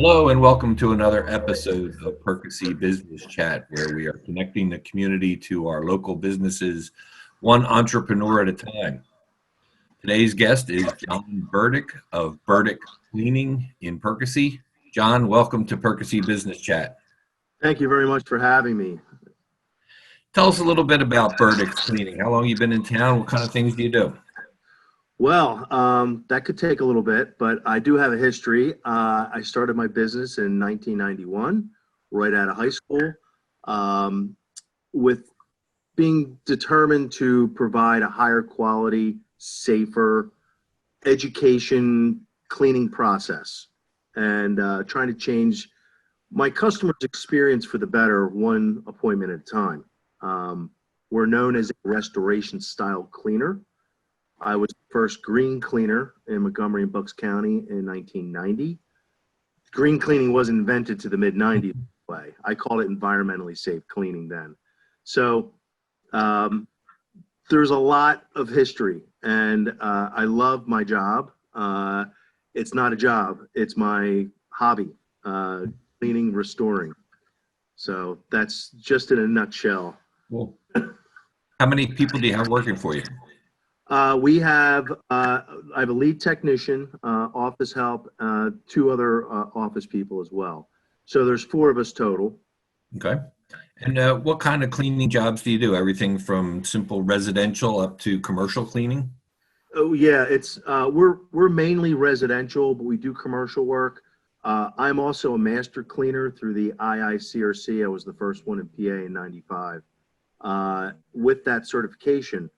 Hello and welcome to another episode of Perkasie Business Chat, where we are connecting the community to our local businesses, one entrepreneur at a time. Today's guest is John Burdick of Burdick Cleaning in Perkasie. John, welcome to Perkasie Business Chat. Thank you very much for having me. Tell us a little bit about Burdick Cleaning. How long you been in town? What kind of things do you do? Well, that could take a little bit, but I do have a history. I started my business in 1991, right out of high school, with being determined to provide a higher quality, safer education cleaning process and trying to change my customers' experience for the better, one appointment at a time. We're known as a restoration style cleaner. I was the first green cleaner in Montgomery and Bucks County in 1990. Green cleaning wasn't invented to the mid-90s way. I called it environmentally safe cleaning then. So there's a lot of history, and I love my job. It's not a job, it's my hobby, cleaning, restoring. So that's just in a nutshell. Cool. How many people do you have working for you? We have, I have a lead technician, office help, two other office people as well. So there's four of us total. Okay. And what kind of cleaning jobs do you do? Everything from simple residential up to commercial cleaning? Oh yeah, it's we're mainly residential, but we do commercial work. I'm also a master cleaner through the IICRC. I was the first one in PA in '95. With that certification,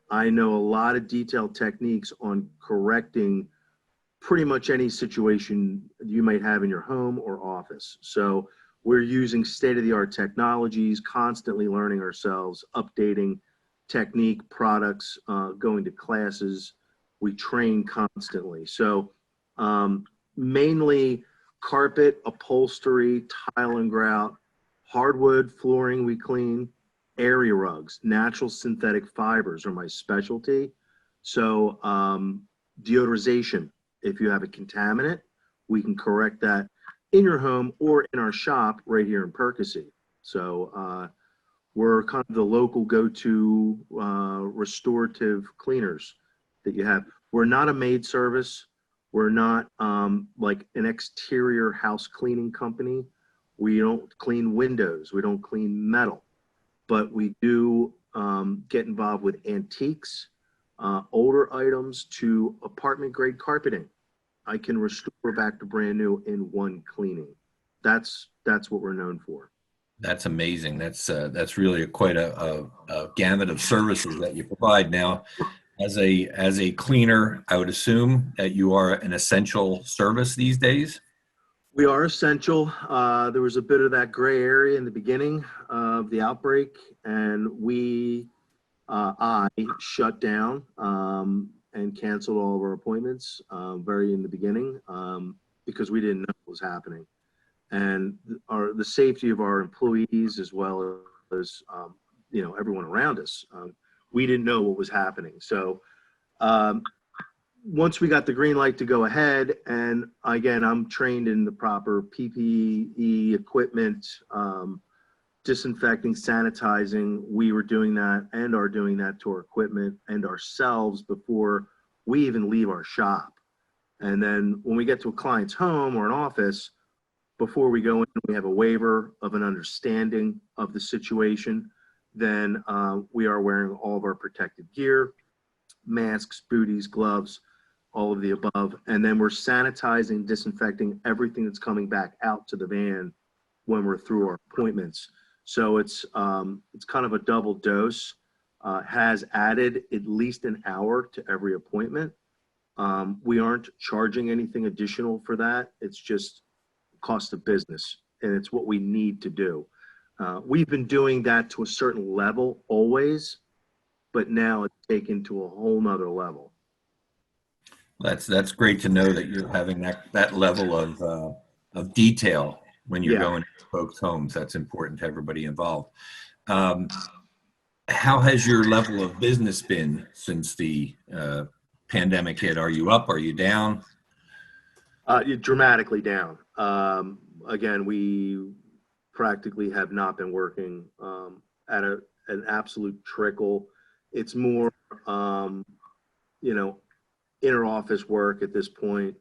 I know a lot of detailed techniques on correcting pretty much any situation you might have in your home or office. So we're using state-of-the-art technologies, constantly learning ourselves, updating technique, products, going to classes. We train constantly. So mainly carpet, upholstery, tile and grout, hardwood flooring we clean, area rugs, natural synthetic fibers are my specialty. So deodorization, if you have a contaminant, we can correct that in your home or in our shop right here in Perkasie. So we're kind of the local go-to restorative cleaners that you have. We're not a maid service. We're not like an exterior house cleaning company. We don't clean windows. We don't clean metal. But we do get involved with antiques, older items to apartment grade carpeting. I can restore back to brand new in one cleaning. That's what we're known for. That's amazing. That's really quite a gamut of services that you provide. Now, as a cleaner, I would assume that you are an essential service these days. We are essential. There was a bit of that gray area in the beginning of the outbreak, and I shut down and canceled all of our appointments very in the beginning because we didn't know what was happening. And the safety of our employees as well as everyone around us, we didn't know what was happening. So once we got the green light to go ahead, and again, I'm trained in the proper PPE equipment, disinfecting, sanitizing. We were doing that and are doing that to our equipment and ourselves before we even leave our shop. And then when we get to a client's home or an office, before we go in, we have a waiver of an understanding of the situation. Then we are wearing all of our protective gear, masks, booties, gloves, all of the above. And then we're sanitizing, disinfecting everything that's coming back out to the van when we're through our appointments. So it's kind of a double dose. Has added at least an hour to every appointment. We aren't charging anything additional for that. It's just cost of business, and it's what we need to do. We've been doing that to a certain level always, but now it's taken to a whole nother level. That's great to know that you're having that level of detail when you're going to folks' homes. That's important to everybody involved. How has your level of business been since the pandemic hit? Are you up? Are you down? Dramatically down. Again, we practically have not been working at an absolute trickle. It's more, you know, inter office work at this point.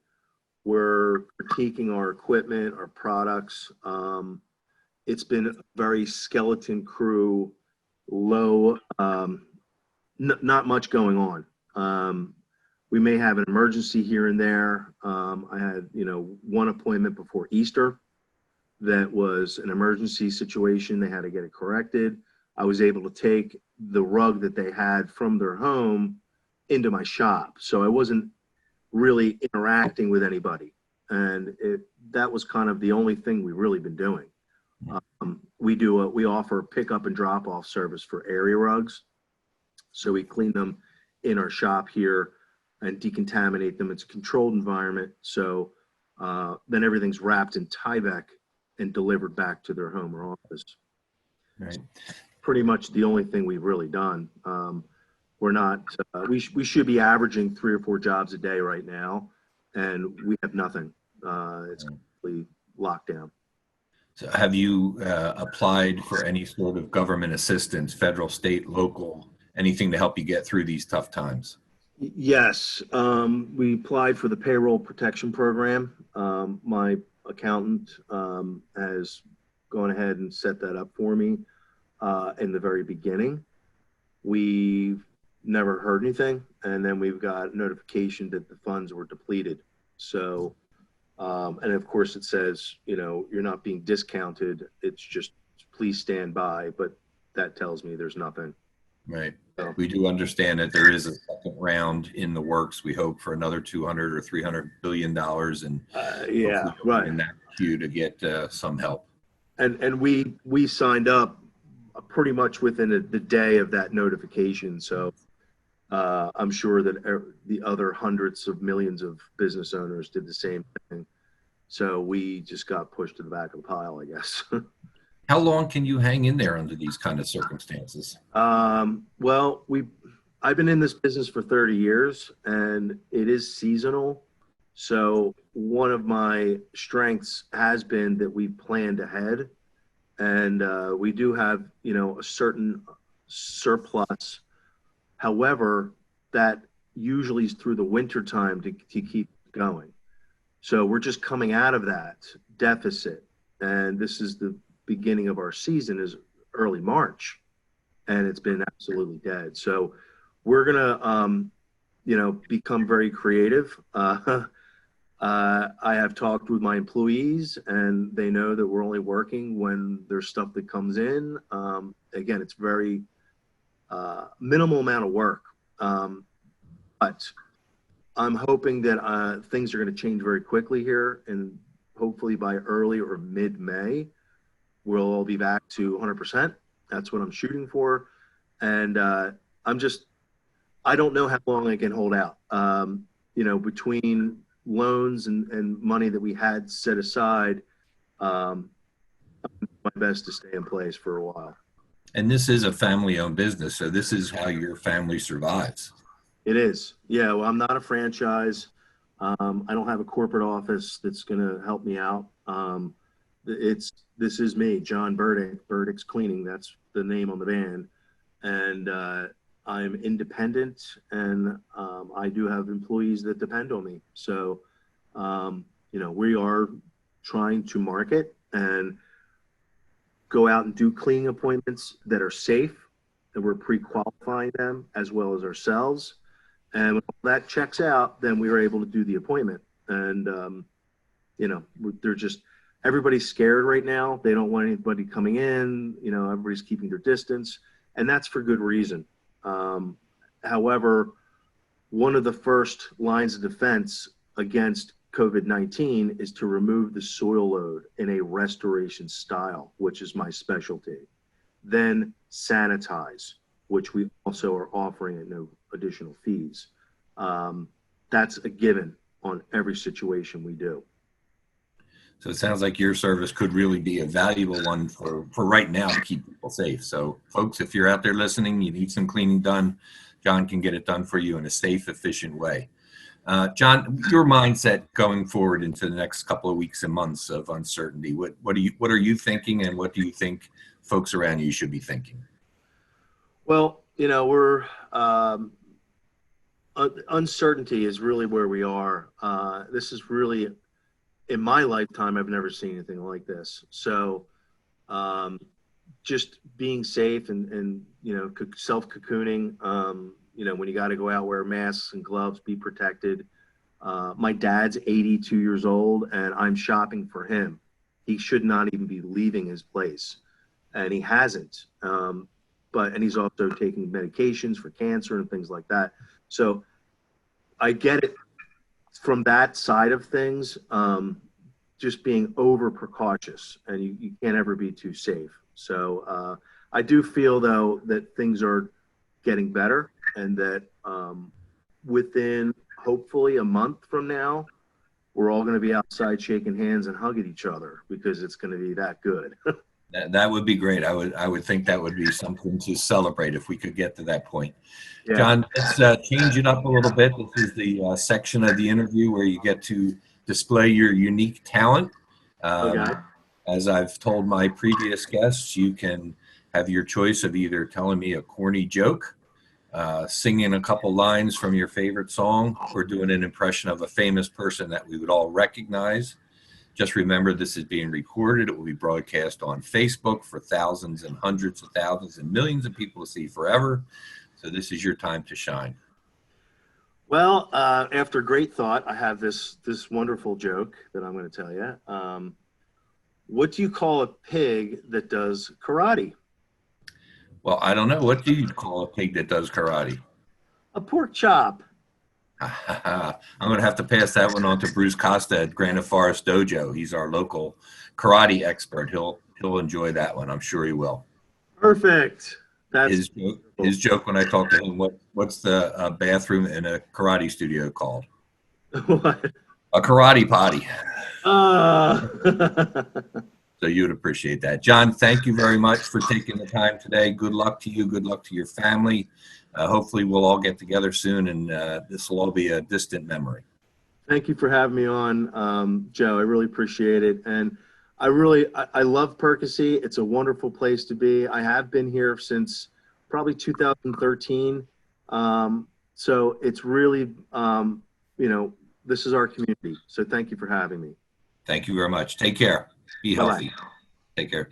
We're critiquing our equipment, our products. It's been a very skeleton crew, low, not much going on. We may have an emergency here and there. I had, one appointment before Easter that was an emergency situation. They had to get it corrected. I was able to take the rug that they had from their home into my shop. So I wasn't really interacting with anybody. And that was kind of the only thing we've really been doing. We offer a pickup and drop off service for area rugs. So we clean them in our shop here and decontaminate them. It's a controlled environment. So then everything's wrapped in Tyvek and delivered back to their home or office. Right. Pretty much the only thing we've really done. We're not, we should be averaging 3 or 4 jobs a day right now, and we have nothing. It's completely locked down. So have you applied for any sort of government assistance, federal, state, local, anything to help you get through these tough times? Yes, we applied for the payroll protection program. My accountant has gone ahead and set that up for me in the very beginning. We've never heard anything, and then we've got notification that the funds were depleted. So, and of course it says, you're not being discounted. It's just, please stand by. But that tells me there's nothing. Right. We do understand that there is a second round in the works. We hope for another 200 or 300 billion dollars, and yeah, right, in that queue to get some help. And we signed up pretty much within the day of that notification. So I'm sure that the other hundreds of millions of business owners did the same thing. So we just got pushed to the back of the pile, I guess. How long can you hang in there under these kind of circumstances? Well, I've been in this business for 30 years, and it is seasonal. So one of my strengths has been that we planned ahead, and we do have, a certain surplus. However, that usually is through the winter time to keep going. So we're just coming out of that deficit, and this is the beginning of our season is early March, and it's been absolutely dead. So we're gonna, become very creative. I have talked with my employees, and they know that we're only working when there's stuff that comes in. Again, it's very minimal amount of work, but I'm hoping that things are going to change very quickly here, and hopefully by early or mid-May, we'll all be back to 100%. That's what I'm shooting for. And I don't know how long I can hold out. Between loans and money that we had set aside, I'm doing my best to stay in place for a while. And this is a family-owned business, so this is how your family survives. It is. Yeah, well, I'm not a franchise. I don't have a corporate office that's going to help me out. This is me, John Burdick, Burdick's Cleaning. That's the name on the van. And I'm independent, and I do have employees that depend on me. So, we are trying to market and go out and do cleaning appointments that are safe, and we're pre-qualifying them as well as ourselves. And when that checks out, then we were able to do the appointment. And, they're just, everybody's scared right now. They don't want anybody coming in, everybody's keeping their distance, and that's for good reason. However, one of the first lines of defense against COVID-19 is to remove the soil load in a restoration style, which is my specialty. Then sanitize, which we also are offering at no additional fees. That's a given on every situation we do. So it sounds like your service could really be a valuable one for right now to keep people safe. So folks, if you're out there listening, you need some cleaning done, John can get it done for you in a safe, efficient way. John, your mindset going forward into the next couple of weeks and months of uncertainty. What are you thinking, and what do you think folks around you should be thinking? Well, we're uncertainty is really where we are. This is really, in my lifetime, I've never seen anything like this. So just being safe and self-cocooning, when you got to go out, wear masks and gloves, be protected. My dad's 82 years old, and I'm shopping for him. He should not even be leaving his place, and he hasn't. And he's also taking medications for cancer and things like that. So I get it from that side of things, just being over precautious, and you can't ever be too safe. So I do feel, though, that things are getting better, and that within hopefully a month from now, we're all going to be outside shaking hands and hugging each other, because it's going to be that good. That would be great. I would think that would be something to celebrate if we could get to that point. Yeah. John, let's change it up a little bit. This is the section of the interview where you get to display your unique talent. Okay. As I've told my previous guests, you can have your choice of either telling me a corny joke, singing a couple lines from your favorite song, or doing an impression of a famous person that we would all recognize. Just remember, this is being recorded. It will be broadcast on Facebook for thousands and hundreds of thousands and millions of people to see forever. So this is your time to shine. Well, after great thought, I have this wonderful joke that I'm going to tell you. What do you call a pig that does karate? Well, I don't know. What do you call a pig that does karate? A pork chop. I'm going to have to pass that one on to Bruce Costa at Granite Forest Dojo. He's our local karate expert. He'll enjoy that one. I'm sure he will. Perfect. That's his joke when I talk to him. What's the bathroom in a karate studio called? What? A karate potty. Uh... So you would appreciate that. John, thank you very much for taking the time today. Good luck to you. Good luck to your family. Hopefully we'll all get together soon, and this will all be a distant memory. Thank you for having me on, Joe. I really appreciate it. And I love Perkasie. It's a wonderful place to be. I have been here since probably 2013. So it's really, this is our community. So thank you for having me. Thank you very much. Take care. Be healthy. Bye-bye. Take care.